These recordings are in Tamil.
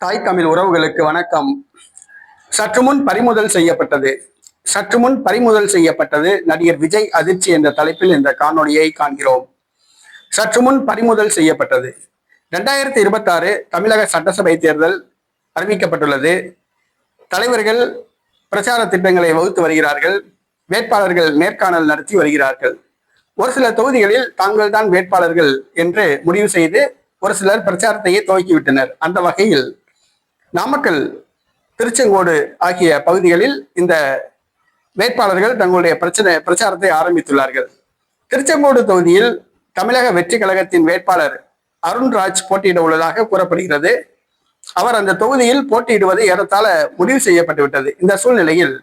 தாய் தமிழ் உறவுகளுக்கு வணக்கம். சற்று முன் பறிமுதல் செய்யப்பட்டது நடிகர் விஜய் அதிர்ச்சி என்ற தலைப்பில் இந்த காணொளியை காண்கிறோம். சற்று முன் பறிமுதல் செய்யப்பட்டது. 2026 தமிழக சட்டசபை தேர்தல் அறிவிக்கப்பட்டுள்ளது. தலைவர்கள் பிரச்சார திட்டங்களை வகுத்து வருகிறார்கள். வேட்பாளர்கள் நேர்காணல் நடத்தி வருகிறார்கள். ஒரு சில தொகுதிகளில் தாங்கள் தான் வேட்பாளர்கள் என்று முடிவு செய்து ஒரு சிலர் பிரச்சாரத்தையே துவக்கிவிட்டனர். அந்த வகையில் நாமக்கல், திருச்செங்கோடு ஆகிய பகுதிகளில் இந்த வேட்பாளர்கள் தங்களுடைய பிரச்சாரத்தை ஆரம்பித்துள்ளார்கள். திருச்செங்கோடு தொகுதியில் தமிழக வெற்றி கழகத்தின் வேட்பாளர் அருண்ராஜ் போட்டியிட உள்ளதாக கூறப்படுகிறது. அவர் அந்த தொகுதியில் போட்டியிடுவது ஏறத்தாழ முடிவு செய்யப்பட்டு விட்டது. இந்த சூழ்நிலையில்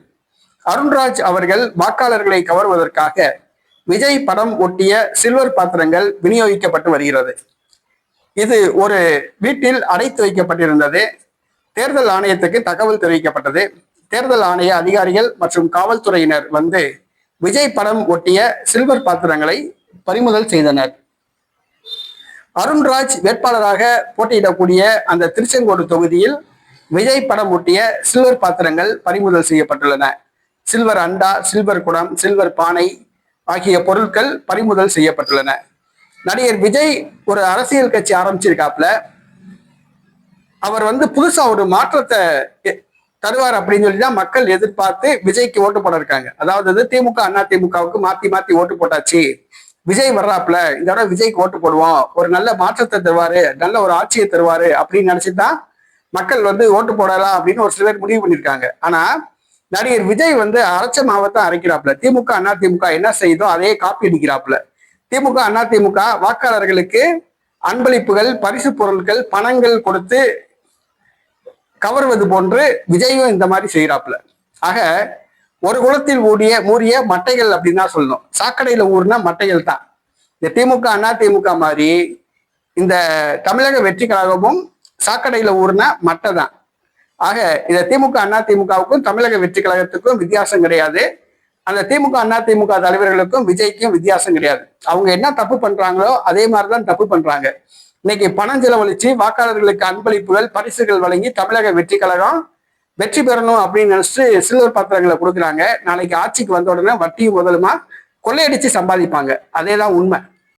அருண்ராஜ் அவர்கள் வாக்காளர்களை கவர்வதற்காக விஜய் படம் ஒட்டிய சில்வர் பாத்திரங்கள் விநியோகிக்கப்பட்டு வருகிறது. இது ஒரு வீட்டில் அடைத்து வைக்கப்பட்டிருந்தது. தேர்தல் ஆணையத்துக்கு தகவல் தெரிவிக்கப்பட்டது. தேர்தல் ஆணைய அதிகாரிகள் மற்றும் காவல்துறையினர் வந்து விஜய் படம் ஒட்டிய சில்வர் பாத்திரங்களை பறிமுதல் செய்தனர். அருண்ராஜ் வேட்பாளராக போட்டியிடக்கூடிய அந்த திருச்செங்கோடு தொகுதியில் விஜய் படம் ஒட்டிய சில்வர் பாத்திரங்கள் பறிமுதல் செய்யப்பட்டுள்ளன. சில்வர் அண்டா, சில்வர் குடம், சில்வர் பானை ஆகிய பொருட்கள் பறிமுதல் செய்யப்பட்டுள்ளன. நடிகர் விஜய் ஒரு அரசியல் கட்சி ஆரம்பிச்சிருக்காப்ல. அவர் வந்து புதுசா ஒரு மாற்றத்தை தருவார் அப்படின்னு சொல்லிதான் மக்கள் எதிர்பார்த்து விஜய்க்கு ஓட்டு போட இருக்காங்க. அதாவது திமுக அண்ணா திமுகவுக்கு மாத்தி மாத்தி ஓட்டு போட்டாச்சு, விஜய் வர்றாப்புல, இந்த தடவை விஜய்க்கு ஓட்டு போடுவோம், ஒரு நல்ல மாற்றத்தை தருவாரு, நல்ல ஒரு ஆட்சியை தருவாரு அப்படின்னு நினைச்சுதான் மக்கள் வந்து ஓட்டு போடலாம் அப்படின்னு ஒரு சிலர் முடிவு பண்ணியிருக்காங்க. ஆனா நடிகர் விஜய் வந்து அரைச்ச மாவத்தான் அரைக்கிறாப்புல. திமுக அண்ணா திமுக என்ன செய்தோ அதையே காப்பி அடிக்கிறாப்புல. திமுக அண்ணா திமுக வாக்காளர்களுக்கு அன்பளிப்புகள், பரிசு பொருட்கள், பணங்கள் கொடுத்து கவர்வது போன்று விஜயும் இந்த மாதிரி செய்யறாப்புல. ஆக ஒரு குளத்தில் மூடிய மட்டைகள் அப்படின்னு தான் சொல்லணும். சாக்கடையில ஊர்னா மட்டைகள் தான். இந்த திமுக அண்ணா திமுக மாதிரி இந்த தமிழக வெற்றி கழகமும் சாக்கடையில ஊர்னா மட்டை தான். ஆக இந்த திமுக அண்ணா திமுகவுக்கும் தமிழக வெற்றி கழகத்துக்கும் வித்தியாசம் கிடையாது. அந்த திமுக அண்ணா திமுக தலைவர்களுக்கும் விஜய்க்கும் வித்தியாசம் கிடையாது. அவங்க என்ன தப்பு பண்றாங்களோ அதே மாதிரிதான் தப்பு பண்றாங்க. இன்னைக்கு பணம் செலவழிச்சு வாக்காளர்களுக்கு அன்பளிப்புகள், பரிசுகள் வழங்கி தமிழக வெற்றி கழகம் வெற்றி பெறணும் அப்படின்னு நினைச்சிட்டு சில்வர் பாத்திரங்களை கொடுக்குறாங்க. நாளைக்கு ஆட்சிக்கு வந்த உடனே வட்டியும் முதலுமா கொள்ளையடிச்சு சம்பாதிப்பாங்க. அதேதான் உண்மை.